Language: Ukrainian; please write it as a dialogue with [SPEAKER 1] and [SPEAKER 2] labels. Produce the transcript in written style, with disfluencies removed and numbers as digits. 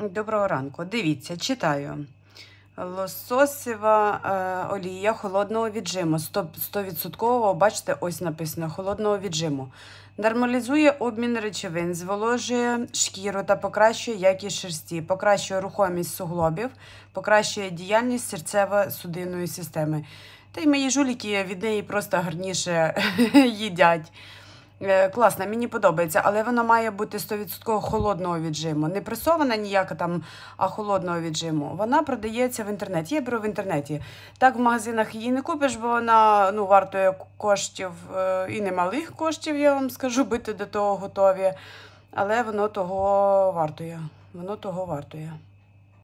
[SPEAKER 1] Доброго ранку. Дивіться, читаю. Лососева олія холодного віджиму. 100%, бачите, ось написано, холодного віджиму. Нормалізує обмін речовин, зволожує шкіру та покращує якість шерсті, покращує рухомість суглобів, покращує діяльність серцево-судинної системи. Та й мої жуліки від неї просто гарніше їдять. Класна, мені подобається, але вона має бути 100% холодного віджиму. Не пресована ніяка там, а холодного віджиму. Вона продається в інтернеті. Я беру в інтернеті. Так в магазинах її не купиш, бо вона вартує коштів і немалих коштів, я вам скажу, бити до того готові. Але воно того вартує. Воно того вартує.